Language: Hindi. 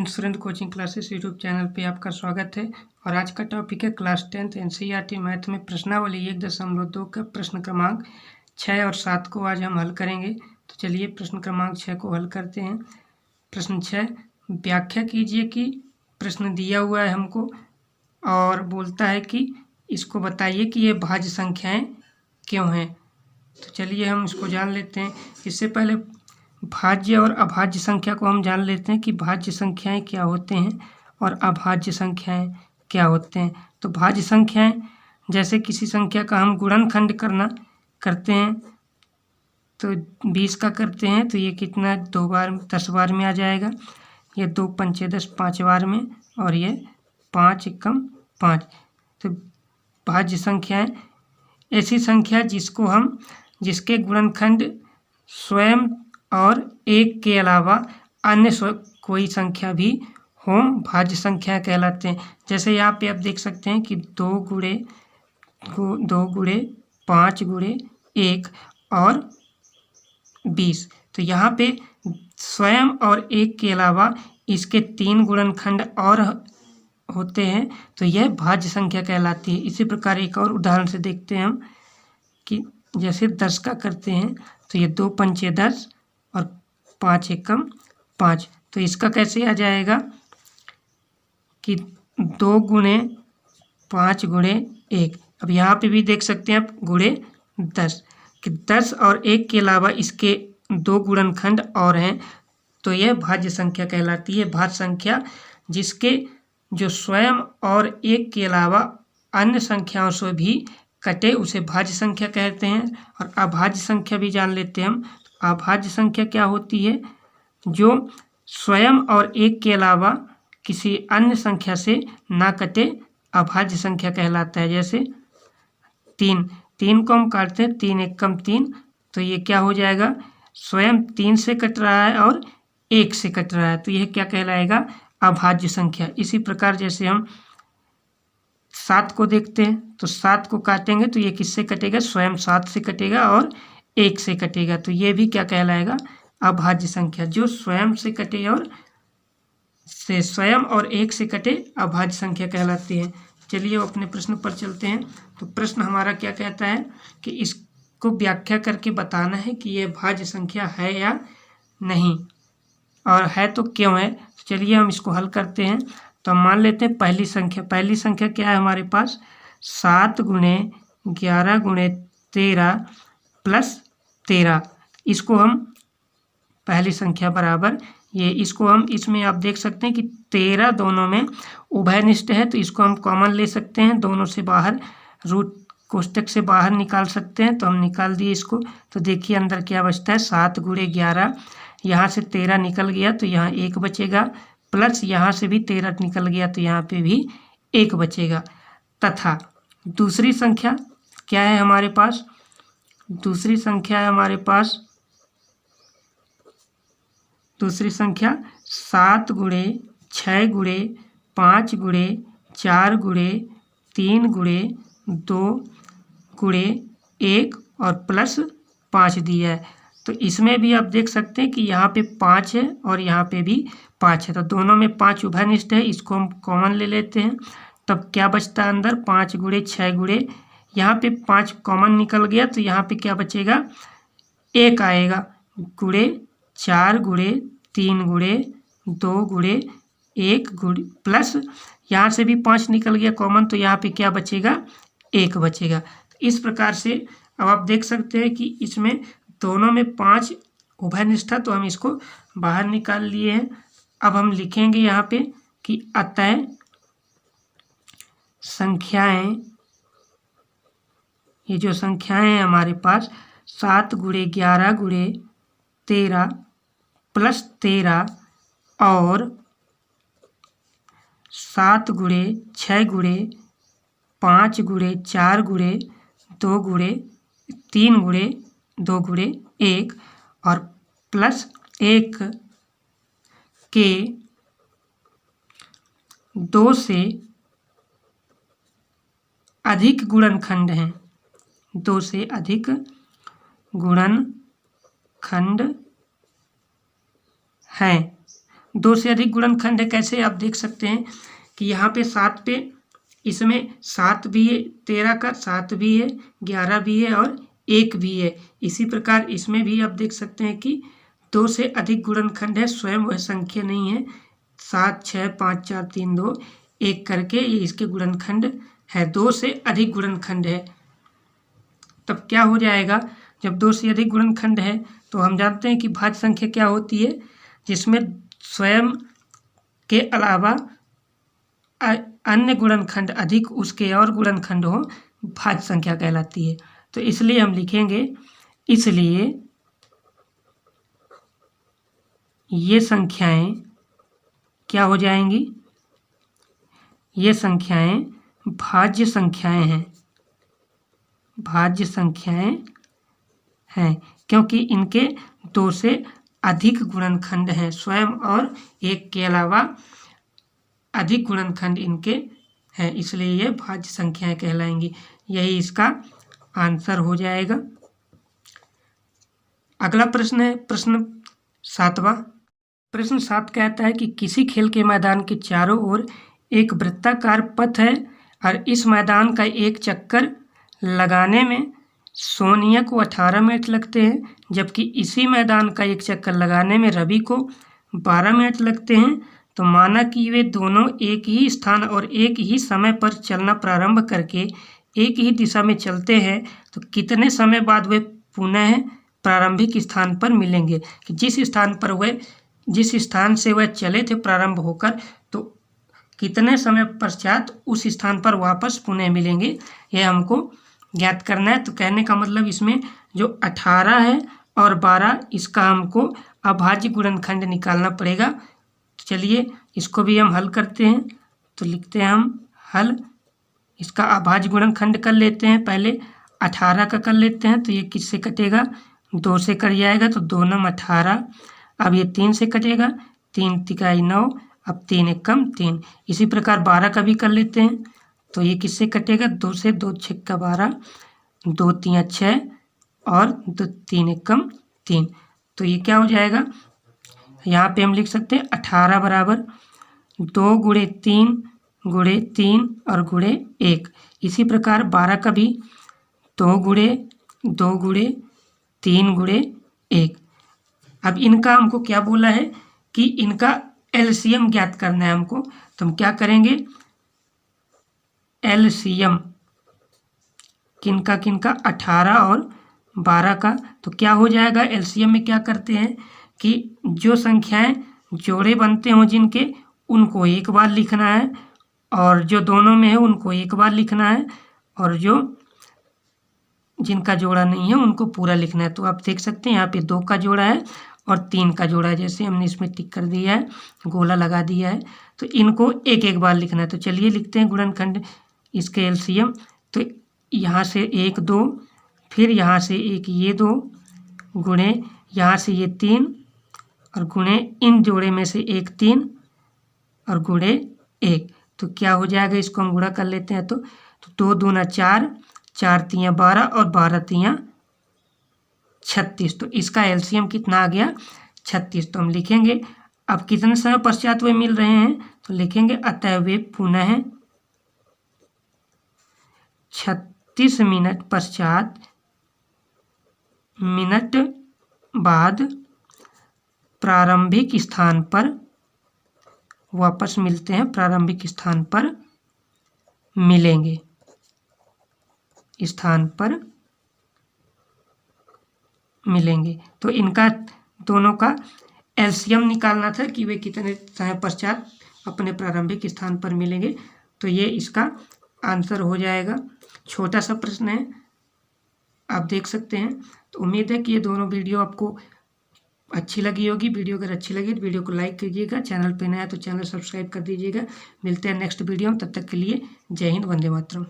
Surendra coaching classes YouTube channel पे आपका स्वागत है। और आज का टॉपिक है क्लास 10th एनसीईआरटी मैथ में प्रश्नावली 1.2 का प्रश्न क्रमांक 6 और 7 को आज हम हल करेंगे। तो चलिए प्रश्न क्रमांक 6 को हल करते हैं। प्रश्न 6, व्याख्या कीजिए कि प्रश्न दिया हुआ है हमको और बोलता है कि इसको बताइए कि ये भाज्य संख्याएँ क्यों हैं। तो चलिए हम इसको जान लेते हैं। इससे पहले भाज्य और अभाज्य संख्या को हम जान लेते हैं कि भाज्य संख्याएं क्या होते हैं और अभाज्य संख्याएं क्या होते हैं। तो भाज्य संख्याएं जैसे किसी संख्या का हम गुणनखंड करते हैं तो 20 का करते हैं तो ये कितना 2 बार 10 बार में आ जाएगा। ये 2 पंचे 10 5 बार में और ये 5 एकम 5। तो भाज्य संख्याएं ऐसी संख्या जिसके गुणनखंड स्वयं और एक के अलावा अन्य कोई संख्या भी हो भाज्य संख्या कहलाते हैं। जैसे यहाँ पे आप देख सकते हैं कि 2 गुणे 5 गुणे 1 और 20। तो यहाँ पे स्वयं और एक के अलावा इसके 3 गुणनखंड और होते हैं तो यह भाज्य संख्या कहलाती है। इसी प्रकार एक और उदाहरण से देखते हैं हम कि जैसे 10 का करते हैं तो ये 2 पंचे 10 और 5 एकम 5। तो इसका कैसे आ जाएगा कि 2 गुणे 5 गुणे 1। अब यहाँ पे भी देख सकते हैं आप गुणे 10 कि 10 और 1 के अलावा इसके 2 गुणनखंड और हैं तो यह भाज्य संख्या कहलाती है। भाज्य संख्या जिसके जो स्वयं और एक के अलावा अन्य संख्याओं से भी कटे उसे भाज्य संख्या कहते हैं। और अभाज्य संख्या भी जान लेते हैं हम। अभाज्य संख्या क्या होती है? जो स्वयं और एक के अलावा किसी अन्य संख्या से ना कटे अभाज्य संख्या कहलाता है। जैसे 3 को हम काटते हैं 3 एकम 3 तो ये क्या हो जाएगा? स्वयं 3 से कट रहा है और 1 से कट रहा है तो यह क्या कहलाएगा? अभाज्य संख्या। इसी प्रकार जैसे हम 7 को देखते हैं तो 7 को काटेंगे तो ये किससे कटेगा? स्वयं 7 से कटेगा और 1 से कटेगा तो ये भी क्या कहलाएगा? अभाज्य संख्या। जो स्वयं से कटे और स्वयं और 1 से कटे अभाज्य संख्या कहलाती है। चलिए अपने प्रश्न पर चलते हैं। तो प्रश्न हमारा क्या कहता है कि इसको व्याख्या करके बताना है कि ये भाज्य संख्या है या नहीं, और है तो क्यों है। चलिए हम इसको हल करते हैं। तो हम मान लेते हैं पहली संख्या क्या है हमारे पास? 7 गुणे 11 गुणे 13 प्लस 13। इसको हम पहली संख्या बराबर ये इसको हम इसमें आप देख सकते हैं कि 13 दोनों में उभयनिष्ठ है तो इसको हम कॉमन ले सकते हैं। दोनों से बाहर रूट कोष्टक से बाहर निकाल सकते हैं तो हम निकाल दिए इसको। तो देखिए अंदर क्या बचता है? 7 गुणे 11, यहाँ से 13 निकल गया तो यहाँ 1 बचेगा, प्लस यहाँ से भी 13 निकल गया तो यहाँ पे भी 1 बचेगा। तथा दूसरी संख्या क्या है हमारे पास? दूसरी संख्या है हमारे पास 7 गुणे 6 गुणे 5 गुणे 4 गुणे 3 गुणे 2 गुणे 1 और प्लस 5 दिया है। तो इसमें भी आप देख सकते हैं कि यहाँ पे 5 है और यहाँ पे भी 5 है तो दोनों में 5 उभयनिष्ठ है। इसको हम कॉमन ले लेते हैं। तब क्या बचता है अंदर? 5 गुणे 6 गुणे, यहाँ पे 5 कॉमन निकल गया तो यहाँ पे क्या बचेगा? 1 आएगा, गुणे 4 गुणे 3 गुणे 2 गुणे 1 गुणे प्लस यहाँ से भी 5 निकल गया कॉमन तो यहाँ पे क्या बचेगा? 1 बचेगा। इस प्रकार से अब आप देख सकते हैं कि इसमें दोनों में 5 उभयनिष्ठ तो हम इसको बाहर निकाल लिए हैं। अब हम लिखेंगे यहाँ पे कि अतः संख्याएं, ये जो संख्याएं हैं हमारे पास 7 गुणे 11 गुणे 13 प्लस 13 और 7 गुणे 6 गुणे 5 गुणे 4 गुणे 2 गुणे 3 गुणे 2 गुणे 1 और प्लस 1 के 2 से अधिक गुणनखंड हैं। 2 से अधिक गुणनखंड हैं 2 से अधिक गुणनखंड है। कैसे आप देख सकते हैं कि यहाँ पे 7 पे इसमें 7 भी है, 13 का 7 भी है, 11 भी है और 1 भी है। इसी प्रकार इसमें भी आप देख सकते हैं कि 2 से अधिक गुणनखंड है, स्वयं वह संख्या नहीं है। 7, 6, 5, 4, 3, 2, 1 करके ये इसके गुणनखंड है। 2 से अधिक गुणनखंड है। तब क्या हो जाएगा, जब 2 से अधिक गुणनखंड है तो हम जानते हैं कि भाज्य संख्या क्या होती है, जिसमें स्वयं के अलावा अन्य गुणनखंड अधिक उसके और गुणनखंड हो, भाज्य संख्या कहलाती है। तो इसलिए हम लिखेंगे, इसलिए ये संख्याएं क्या हो जाएंगी, ये संख्याएं भाज्य संख्याएं हैं, भाज्य संख्याएं हैं, क्योंकि इनके 2 से अधिक गुणनखंड हैं, स्वयं और 1 के अलावा अधिक गुणनखंड इनके हैं, इसलिए ये भाज्य संख्याएं कहलाएंगी। यही इसका आंसर हो जाएगा। अगला प्रश्न है प्रश्न 7वां। प्रश्न 7 कहता है कि किसी खेल के मैदान के चारों ओर एक वृत्ताकार पथ है और इस मैदान का एक चक्कर लगाने में सोनिया को 18 मिनट लगते हैं, जबकि इसी मैदान का एक चक्कर लगाने में रवि को 12 मिनट लगते हैं। तो माना कि वे दोनों एक ही स्थान और एक ही समय पर चलना प्रारंभ करके एक ही दिशा में चलते हैं, तो कितने समय बाद वे पुनः प्रारंभिक स्थान पर मिलेंगे। कि जिस स्थान से वह चले थे प्रारंभ होकर, तो कितने समय पश्चात उस स्थान पर वापस पुनः मिलेंगे, यह हमको ज्ञात करना है। तो कहने का मतलब इसमें जो 18 है और 12, इसका हमको अभाज्य गुणनखंड निकालना पड़ेगा। तो चलिए इसको भी हम हल करते हैं। तो लिखते हैं हम हल, इसका अभाज्य गुणनखंड कर लेते हैं। पहले 18 का कर लेते हैं, तो ये किससे कटेगा, 2 से कट जाएगा, तो 2 9 18। अब ये 3 से कटेगा, 3 तिकाई 9, अब 3 एकम 3। इसी प्रकार 12 का भी कर लेते हैं, तो ये किससे कटेगा, 2 से, 2 छक्का 12, 2 3 6 और 2 3 एकम 3। तो ये क्या हो जाएगा, यहाँ पे हम लिख सकते हैं 18 बराबर 2 गुणे 3 गुणे 3 और गुणे 1। इसी प्रकार 12 का भी 2 गुणे 3 गुणे 1। अब इनका हमको क्या बोला है कि इनका एलसीएम ज्ञात करना है हमको। तो हम क्या करेंगे, एलसीएम किनका 18 और 12 का। तो क्या हो जाएगा, एलसीएम में क्या करते हैं कि जो संख्याएं जोड़े बनते हों जिनके, उनको एक बार लिखना है, और जो दोनों में है उनको एक बार लिखना है, और जो जिनका जोड़ा नहीं है उनको पूरा लिखना है। तो आप देख सकते हैं यहाँ पे 2 का जोड़ा है और 3 का जोड़ा है, जैसे हमने इसमें टिक कर दिया है, गोला लगा दिया है। तो इनको एक एक बार लिखना है। तो चलिए लिखते हैं गुणनखंड इसके एलसीएम। तो यहाँ से 1 2, फिर यहाँ से एक ये 2 गुणे यहाँ से ये 3 और गुणे इन जोड़े में से एक 3 और गुणे 1। तो क्या हो जाएगा, इसको हम गुणा कर लेते हैं। तो 2 दूना 4, 4 तियाँ 12 और 12 तियाँ 36। तो इसका एलसीएम कितना आ गया, 36। तो हम लिखेंगे अब कितने समय पश्चात वे मिल रहे हैं, तो लिखेंगे अतः वे पुनः 36 मिनट पश्चात मिनट बाद प्रारंभिक स्थान पर वापस मिलते हैं, प्रारंभिक स्थान पर मिलेंगे, स्थान पर मिलेंगे। तो इनका दोनों का एलसीएम निकालना था कि वे कितने समय पश्चात अपने प्रारंभिक स्थान पर मिलेंगे। तो ये इसका आंसर हो जाएगा। छोटा सा प्रश्न है, आप देख सकते हैं। तो उम्मीद है कि ये दोनों वीडियो आपको अच्छी लगी होगी। वीडियो अगर अच्छी लगी तो वीडियो को लाइक कीजिएगा, चैनल पे नया है तो चैनल सब्सक्राइब कर दीजिएगा। मिलते हैं नेक्स्ट वीडियो में, तब तक के लिए जय हिंद, वंदे मातरम।